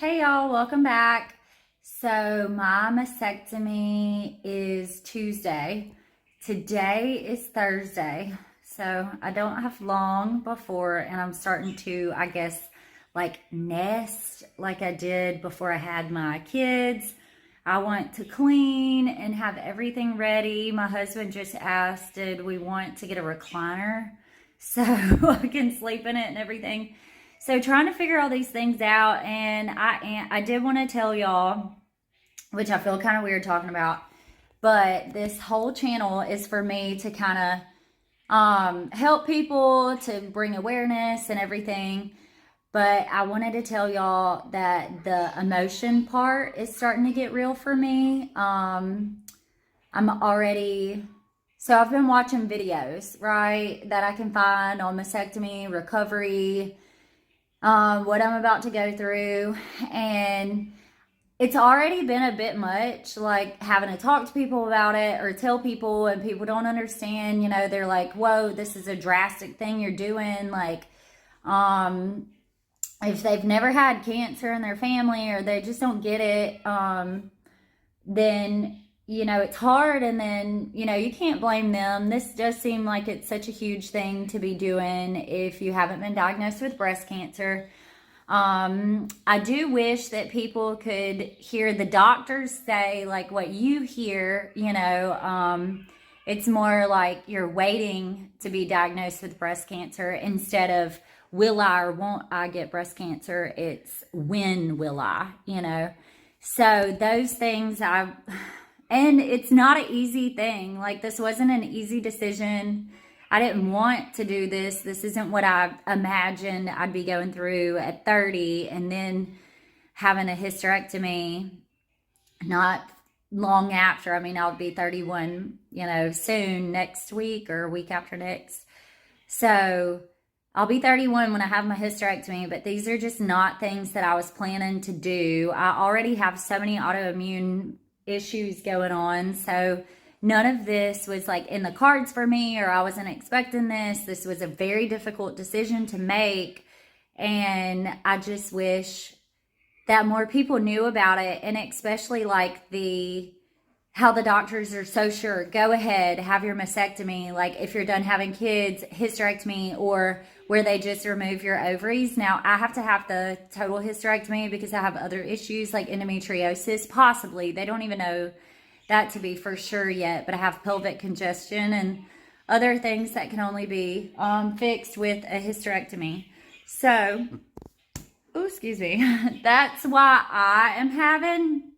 Hey y'all, welcome back. So my mastectomy is Tuesday. Today is Thursday. So I don't have long before, and I'm starting to, I guess, like nest like I did before I had my kids. I want to clean and have everything ready. My husband just asked, did we want to get a recliner so I can sleep in it and everything. So trying to figure all these things out, and I did want to tell y'all, which I feel kind of weird talking about, but this whole channel is for me to kind of help people, to bring awareness and everything. But I wanted to tell y'all that the emotion part is starting to get real for me. So I've been watching videos, right, that I can find on mastectomy, recovery, what I'm about to go through, and it's already been a bit much, like having to talk to people about it or tell people, and people don't understand, they're like, whoa, this is a drastic thing you're doing. Like, if they've never had cancer in their family or they just don't get it, then it's hard, and then you can't blame them. This does seem like it's such a huge thing to be doing if you haven't been diagnosed with breast cancer. I do wish that people could hear the doctors say like what you hear. It's more like you're waiting to be diagnosed with breast cancer instead of will I or won't I get breast cancer. It's when will I, so those things and it's not an easy thing. Like, this wasn't an easy decision. I didn't want to do this. This isn't what I imagined I'd be going through at 30 and then having a hysterectomy not long after. I mean, I'll be 31, soon, next week or week after next. So I'll be 31 when I have my hysterectomy, but these are just not things that I was planning to do. I already have so many autoimmune issues going on, so none of this was like in the cards for me, or I wasn't expecting this. This was a very difficult decision to make, and I just wish that more people knew about it, and especially like how the doctors are so sure, go ahead, have your mastectomy, like if you're done having kids, hysterectomy, or where they just remove your ovaries. Now, I have to have the total hysterectomy because I have other issues like endometriosis, possibly. They don't even know that to be for sure yet, but I have pelvic congestion and other things that can only be fixed with a hysterectomy. So, excuse me, that's why I am having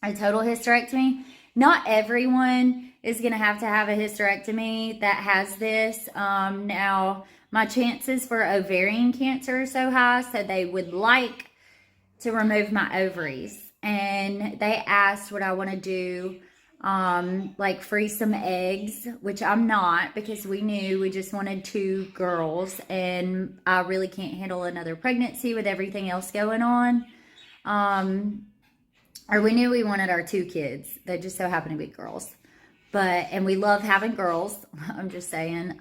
a total hysterectomy. Not everyone is going to have a hysterectomy that has this. Now, my chances for ovarian cancer are so high, so they would like to remove my ovaries. And they asked what I want to do, like freeze some eggs, which I'm not, because we just wanted 2 girls, and I really can't handle another pregnancy with everything else going on. Or we knew we wanted our 2 kids. They just so happen to be girls. And we love having girls, I'm just saying.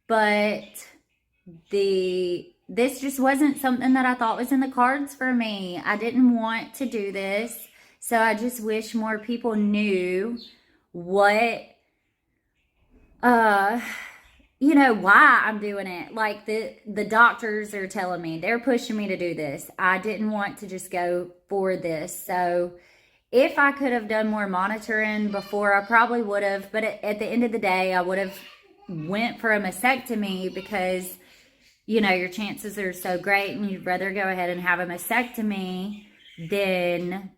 But this just wasn't something that I thought was in the cards for me. I didn't want to do this. So I just wish more people knew what, why I'm doing it. Like, the doctors are telling me, they're pushing me to do this. I didn't want to just go for this. So if I could have done more monitoring before, I probably would have. But at the end of the day, I would have went for a mastectomy because, your chances are so great, and you'd rather go ahead and have a mastectomy than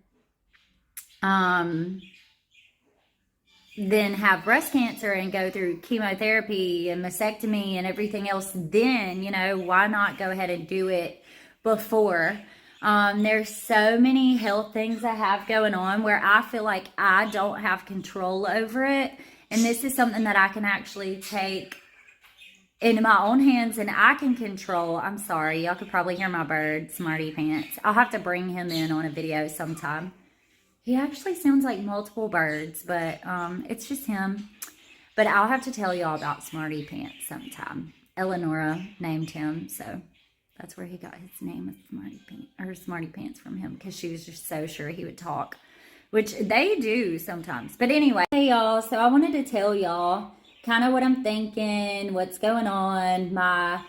have breast cancer and go through chemotherapy and mastectomy and everything else. Then, why not go ahead and do it before? There's so many health things I have going on where I feel like I don't have control over it. And this is something that I can actually take into my own hands and I can control. I'm sorry, y'all could probably hear my bird, Smarty Pants. I'll have to bring him in on a video sometime. He actually sounds like multiple birds, but it's just him. But I'll have to tell y'all about Smarty Pants sometime. Eleonora named him, so That's where he got his name of Smarty Pants from him, because she was just so sure he would talk, which they do sometimes. But anyway, hey y'all, so I wanted to tell y'all kind of what I'm thinking, what's going on. My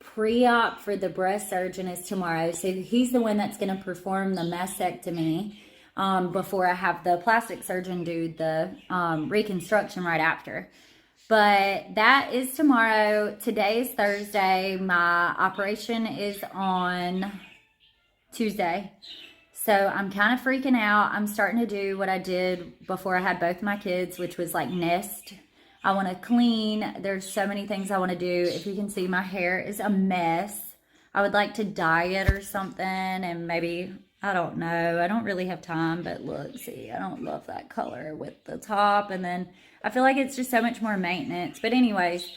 pre-op for the breast surgeon is tomorrow, so he's the one that's going to perform the mastectomy before I have the plastic surgeon do the reconstruction right after. But that is tomorrow. Today is Thursday. My operation is on Tuesday. So I'm kind of freaking out. I'm starting to do what I did before I had both my kids, which was like nest. I want to clean. There's so many things I want to do. If you can see, my hair is a mess. I would like to dye it or something, and maybe, I don't know. I don't really have time, but look, see, I don't love that color with the top, and then I feel like it's just so much more maintenance. But anyways,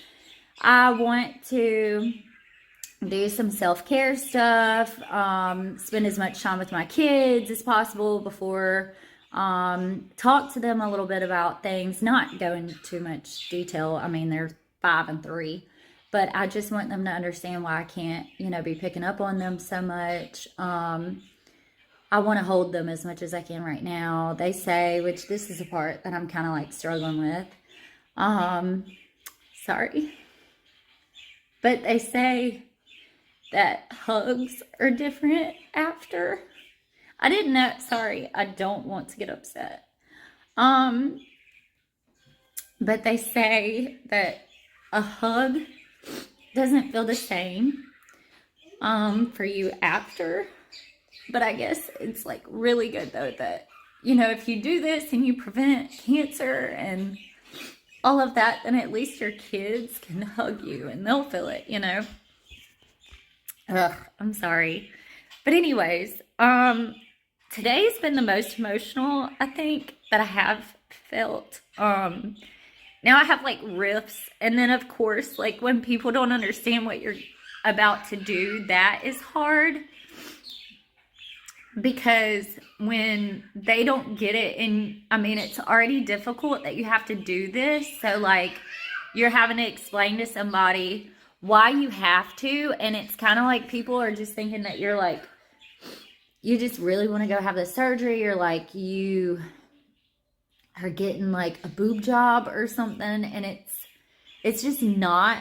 I want to do some self-care stuff, spend as much time with my kids as possible before, talk to them a little bit about things, not go into too much detail. I mean, they're 5 and 3, but I just want them to understand why I can't, be picking up on them so much. I want to hold them as much as I can right now. They say, which this is a part that I'm kind of like struggling with. Sorry. But they say that hugs are different after. I didn't know. Sorry. I don't want to get upset. But they say that a hug doesn't feel the same, for you after. But I guess it's like really good though that, if you do this and you prevent cancer and all of that, then at least your kids can hug you and they'll feel it, Ugh, I'm sorry. But anyways, today's been the most emotional, I think, that I have felt. Now I have like riffs, and then of course, like when people don't understand what you're about to do, that is hard. Because when they don't get it, and I mean, it's already difficult that you have to do this. So like you're having to explain to somebody why you have to. And it's kind of like people are just thinking that you're like, you just really want to go have the surgery, or like you are getting like a boob job or something. And it's just not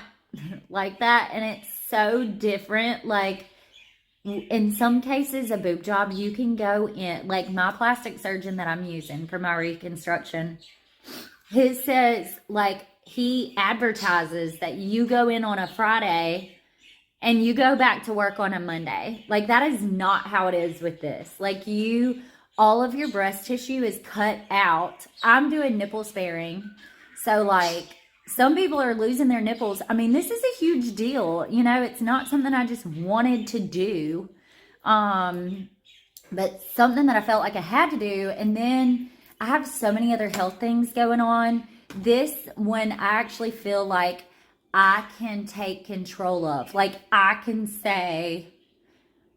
like that. And it's so different. Like, in some cases, a boob job, you can go in, like my plastic surgeon that I'm using for my reconstruction, his says, like, he advertises that you go in on a Friday and you go back to work on a Monday. Like, that is not how it is with this. Like, all of your breast tissue is cut out. I'm doing nipple sparing. So, like, some people are losing their nipples. I mean, this is a huge deal. It's not something I just wanted to do. But something that I felt like I had to do. And then I have so many other health things going on. This one I actually feel like I can take control of. Like, I can say,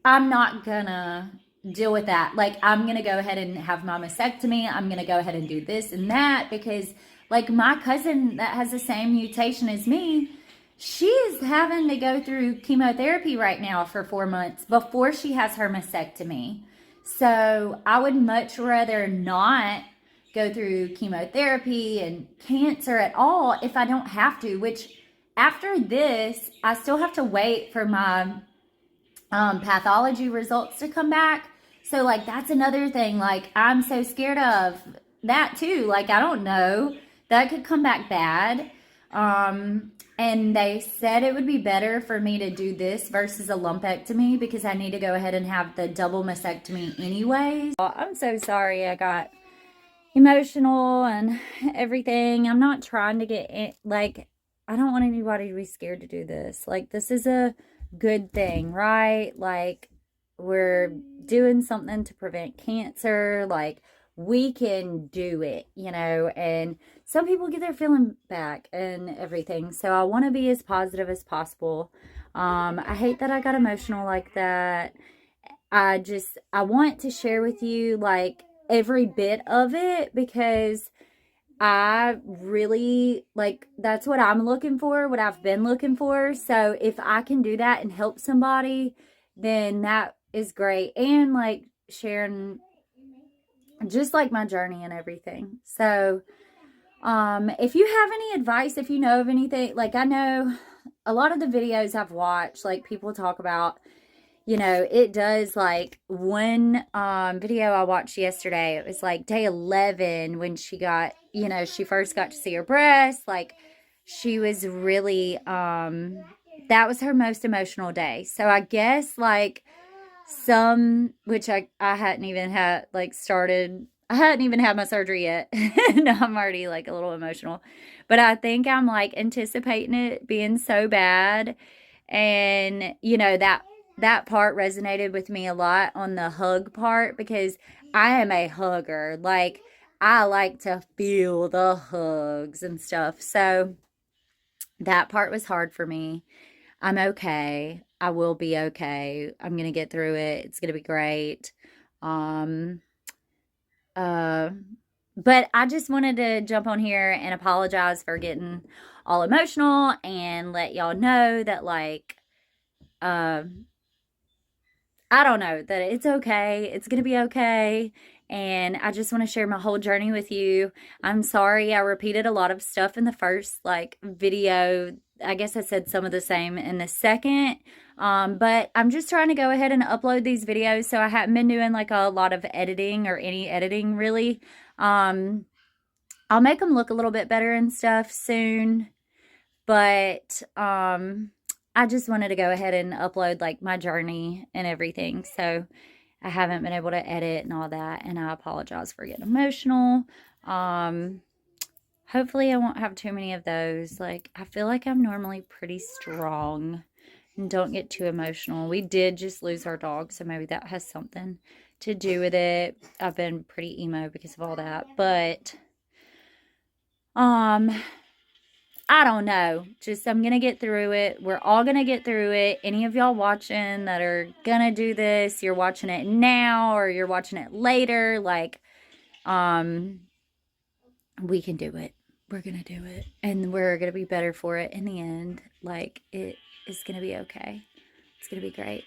I'm not gonna deal with that. Like, I'm gonna go ahead and have my mastectomy. I'm gonna go ahead and do this and that, because like my cousin that has the same mutation as me, she is having to go through chemotherapy right now for 4 months before she has her mastectomy. So I would much rather not go through chemotherapy and cancer at all if I don't have to, which after this, I still have to wait for my pathology results to come back. So like, that's another thing. Like, I'm so scared of that too. Like, I don't know. That could come back bad. And they said it would be better for me to do this versus a lumpectomy, because I need to go ahead and have the double mastectomy anyways. I'm so sorry I got emotional and everything. I'm not trying to get in, like, I don't want anybody to be scared to do this. Like, this is a good thing, right? Like, we're doing something to prevent cancer. Like, we can do it, and some people get their feeling back and everything. So I want to be as positive as possible. I hate that I got emotional like that. I want to share with you like every bit of it, because I really like that's what I'm looking for, what I've been looking for. So if I can do that and help somebody, then that is great. And like sharing just like my journey and everything. So if you have any advice, if you know of anything, like I know a lot of the videos I've watched, like people talk about, you know, it does like one video I watched yesterday, it was like day 11 when she got, you know, she first got to see her breasts, like she was really that was her most emotional day. So I guess like some which I hadn't even had like started, I hadn't even had my surgery yet. And I'm already like a little emotional. But I think I'm like anticipating it being so bad. And you know that part resonated with me a lot on the hug part because I am a hugger. Like I like to feel the hugs and stuff. So that part was hard for me. I'm okay. I will be okay. I'm going to get through it. It's going to be great. Um uh but I just wanted to jump on here and apologize for getting all emotional and let y'all know that like um I don't know, that it's okay. It's going to be okay. And I just want to share my whole journey with you. I'm sorry I repeated a lot of stuff in the first like video. I guess I said some of the same in the second. But I'm just trying to go ahead and upload these videos. So I haven't been doing like a lot of editing or any editing really. Um, I'll make them look a little bit better and stuff soon. But I just wanted to go ahead and upload like my journey and everything. So I haven't been able to edit and all that, and I apologize for getting emotional. Um Hopefully I won't have too many of those. Like I feel like I'm normally pretty strong and don't get too emotional. We did just lose our dog, so maybe that has something to do with it. I've been pretty emo because of all that. But um I don't know. Just I'm going to get through it. We're all going to get through it. Any of y'all watching that are going to do this, you're watching it now or you're watching it later, like um we can do it. We're going to do it. And we're going to be better for it in the end. Like it is going to be okay. It's going to be great.